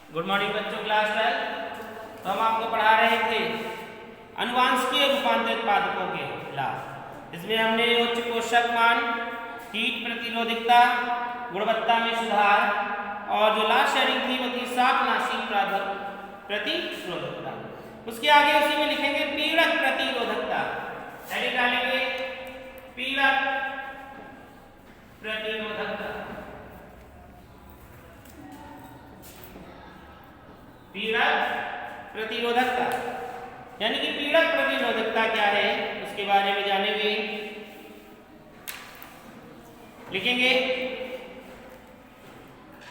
Good morning बच्चों, class 12। तो हम आपको पढ़ा रहे थे अनुवांशिकीय रूपांतरित पादपों के लाभ। इसमें हमने उच्च पोषक मान, कीट प्रतिरोधकता, गुणवत्ता में सुधार और जो लास्ट शेयरिंग थी वो थी शाकनाशी प्रतिरोधकता। उसके आगे उसी में लिखेंगे पीड़क प्रतिरोधकता। हेडिंग डालेंगे पीड़क प्रतिरोधकता। पीड़क प्रतिरोधकता यानी कि पीड़क प्रतिरोधकता क्या है उसके बारे में जानेंगे। लिखेंगे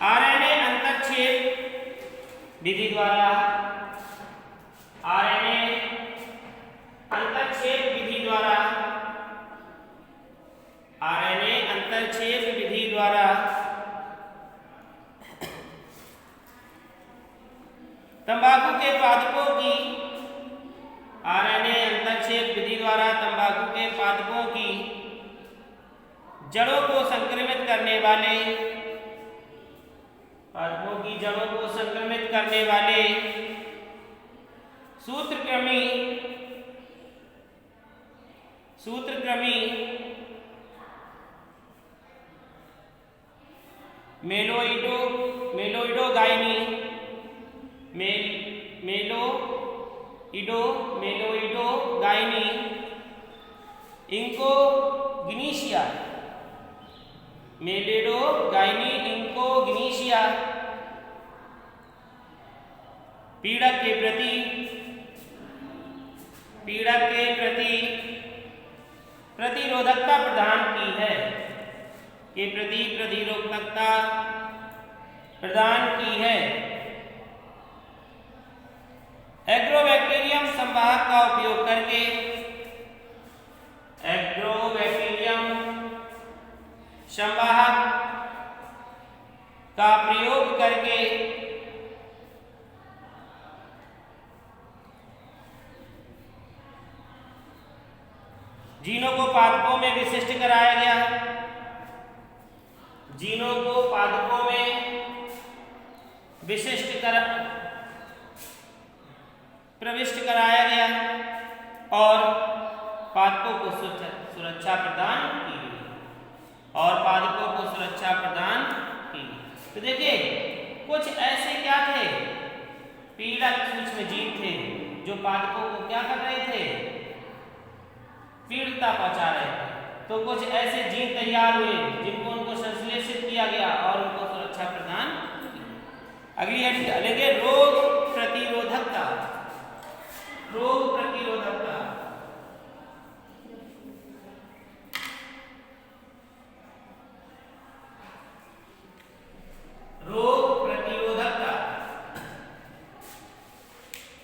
आरएनए अंतःक्षेप विधि द्वारा, आरएनए अंतःक्षेप विधि द्वारा, आरएनए अंतःक्षेप विधि द्वारा तंबाकू के पादपों की, आरएनए अंतःक्षेप विधि द्वारा तंबाकू के पादपों की जड़ों को संक्रमित करने वाले, पादपों की जड़ों को संक्रमित करने वाले सूत्रकृमि मेलोइडोगाइनी इंकोगिनीशिया पीड़क के प्रति प्रतिरोधकता प्रदान की है, के प्रति प्रतिरोधकता प्रदान की है। एग्रोबैक्टीरियम संवाहक का उपयोग करके, एग्रोबैक्टीरियम संवाहक का प्रयोग करके जीनों को पादपों में विशिष्ट कराया गया, जीनों को पादपों में प्रविष्ट कराया गया और पादपों को सुरक्षा प्रदान की गई, तो देखिए कुछ ऐसे क्या थे पीड़क सूक्ष्म जीव थे जो पादपों को क्या कर रहे थे, पीड़ितता पहुंचा रहे थे। तो कुछ ऐसे जीन तैयार हुए जिनको उनको संश्लेषित किया गया और उनको सुरक्षा प्रदान की। अगली हेडिंग डालेंगे रोग प्रतिरोधकता। रोग प्रतिरोधकता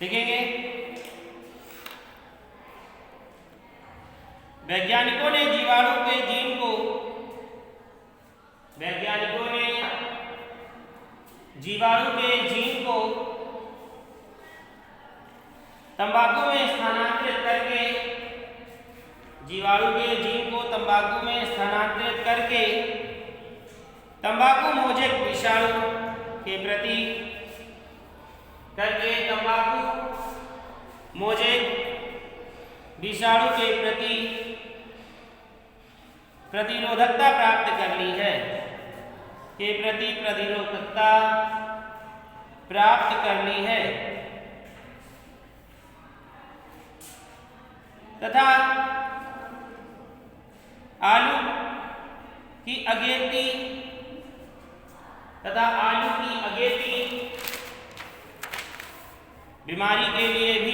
लिखेंगे वैज्ञानिकों ने जीवाणु के जीन को तंबाकू में स्थानांतरित करके तंबाकू मोजेक विषाणु के प्रति प्रतिरोधकता प्राप्त कर ली है, तथा आलू की अगेती बीमारी के लिए भी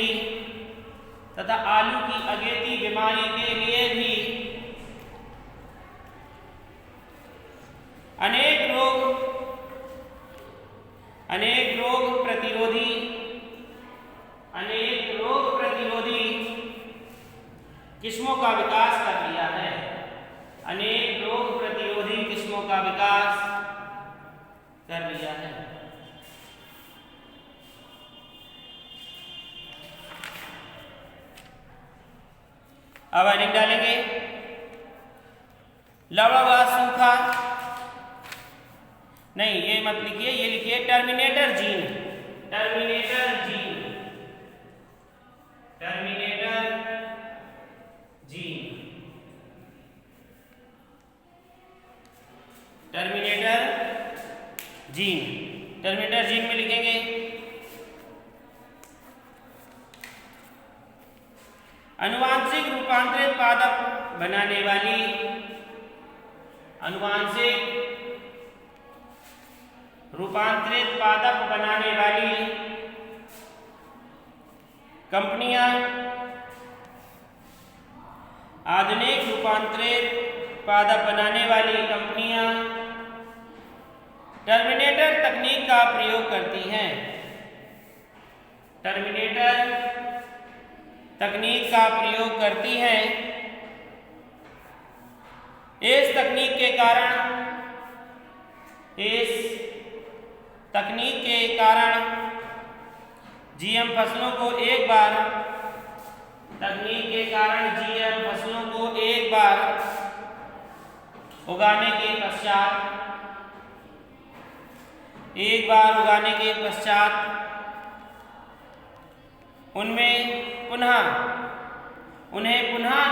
अनेक रोग प्रतिरोधी किस्मों का विकास कर लिया है, अब हेडिंग डालेंगे लवण व सूखा, नहीं ये मत लिखिए, ये लिखिए टर्मिनेटर जीन। टर्मिनेटर जीन में लिखेंगे अनुवांशिक रूपांतरित पादप बनाने वाली, अनुवांशिक रूपांतरित पादप बनाने वाली कंपनियां, आधुनिक रूपांतरित पादप बनाने वाली कंपनियां टर्मिनेटर तकनीक का प्रयोग करती हैं। टर्मिनेटर तकनीक का प्रयोग करती हैं। इस तकनीक के कारण जीएम फसलों को एक बार उगाने के पश्चात उन्हें पुनः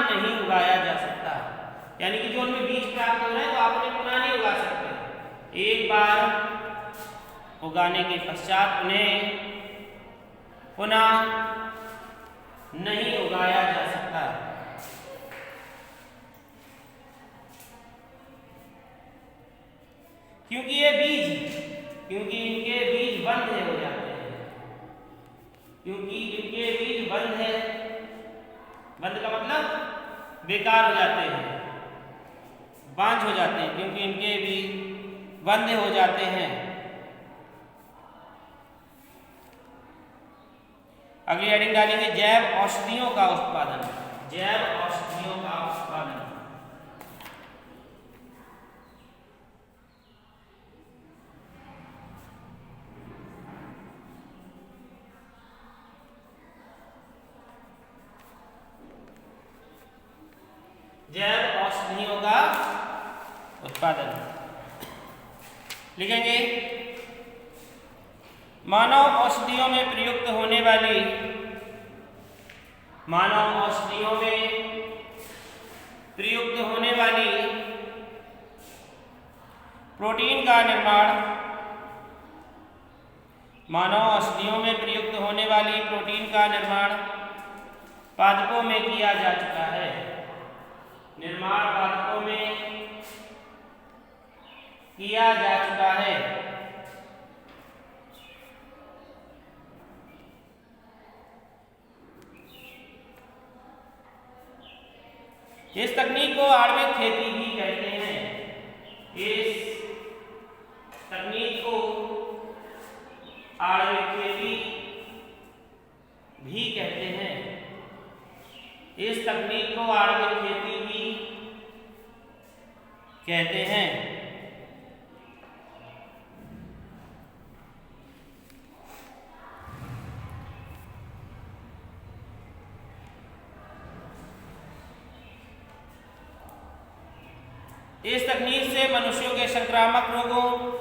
नहीं उगाया जा सकता। यानी कि जो उनमें बीज प्राप्त हो रहे हैं तो आप उन्हें पुनः नहीं उगा सकते। एक बार उगाने के पश्चात उन्हें पुनः नहीं उगाया जा सकता। क्योंकि इनके बीज बंद हो जाते हैं। बंद का मतलब बेकार हो जाते हैं, बांझ हो जाते हैं, क्योंकि इनके बीज बंद हो जाते हैं। अगली हेडिंग डालेंगे जैव औषधियों का उत्पादन। जैव औषधियों का उत्पादन लिखेंगे मानव औषधियों में प्रयुक्त होने वाली प्रोटीन का निर्माण पादपों में किया जा चुका है। इस तकनीक को आणविक खेती भी कहते हैं। कहते हैं। इस तकनीक से मनुष्यों के संक्रामक रोगों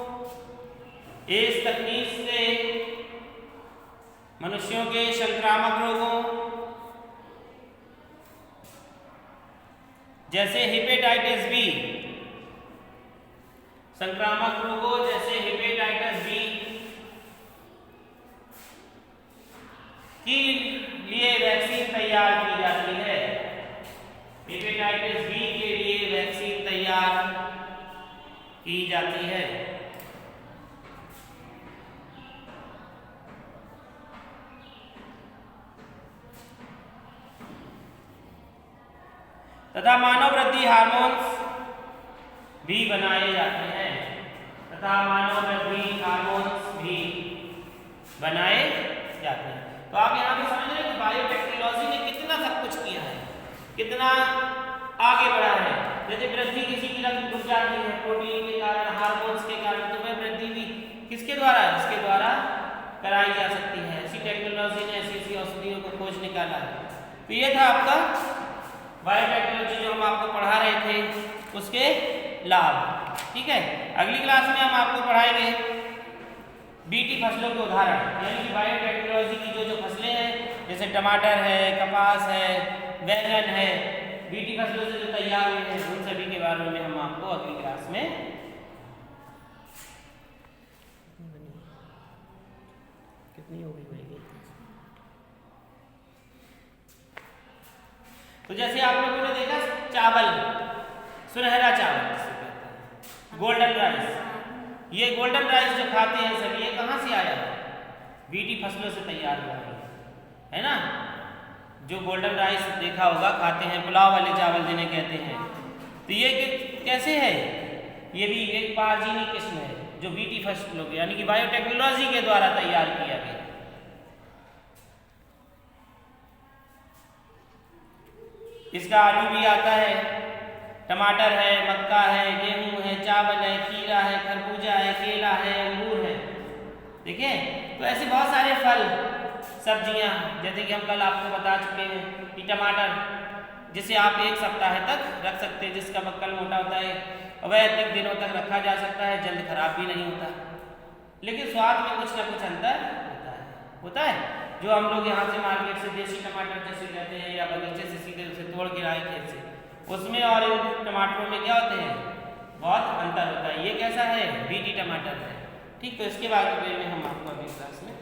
जैसे हेपेटाइटिस बी के लिए वैक्सीन तैयार की जाती है। हेपेटाइटिस बी के लिए वैक्सीन तैयार की जाती है। तथा मानव वृद्धि हार्मोन्स भी बनाए जाते हैं। तो आप यहाँ पे समझ रहे हैं कि बायोटेक्नोलॉजी ने कितना सब कुछ किया है, कितना आगे बढ़ा है। जैसे वृद्धि किसी की रुक जाती है प्रोटीन के कारण, हार्मोन्स के कारण, तो वह वृद्धि भी किसके द्वारा, इसके द्वारा कराई जा सकती है। ऐसी टेक्नोलॉजी ने ऐसी औषधियों को खोज निकाला है। तो ये था आपका बायोटेक्नोलॉजी जो हम आपको पढ़ा रहे थे, उसके लाभ। ठीक है, अगली क्लास में हम आपको पढ़ाएंगे बीटी फसलों के उदाहरण, यानी कि बायोटेक्नोलॉजी की जो फसलें हैं, जैसे टमाटर है, कपास है, बैंगन है, बीटी फसलों से जो तैयार हुए हैं, उन सभी के बारे में हम आपको अगली क्लास में कितनी हो गई होगी? तो जैसे आप लोगों ने देखा चावल, सुनहरा चावल जिसे कहते हैं, गोल्डन राइस, ये गोल्डन राइस जो खाते हैं सभी, ये कहाँ से आया है? बीटी फसलों से तैयार हुआ है ना। जो गोल्डन राइस देखा होगा खाते हैं, पुलाव वाले चावल जिन्हें कहते हैं, तो ये कैसे है? ये भी एक पारजीवी किस्म है जो बीटी फसलों के यानी कि बायोटेक्नोलॉजी के द्वारा तैयार किया गया। इसका आलू भी आता है, टमाटर है, मक्का है, गेहूं है, चावल है, खीरा है, खरबूजा है, केला है, अंगूर है। देखिए, तो ऐसे बहुत सारे फल, सब्जियां, जैसे कि हम कल आपको बता चुके हैं कि टमाटर जिसे आप 1 सप्ताह तक रख सकते हैं, जिसका बक्कल मोटा होता है, वह अधिक दिनों तक रखा जा सकता है, जल्द खराब भी नहीं होता, लेकिन स्वाद में कुछ ना कुछ अंतर होता है। जो हम लोग यहाँ से मार्केट से देसी टमाटर जैसे लेते हैं या बगीचे से सीधे उसे तोड़ के लाए खेत से, उसमें और इन टमाटरों में क्या होते हैं? बहुत अंतर होता है। ये कैसा है? बीटी टमाटर है। ठीक, तो इसके बारे में हम आपको अगली क्लास में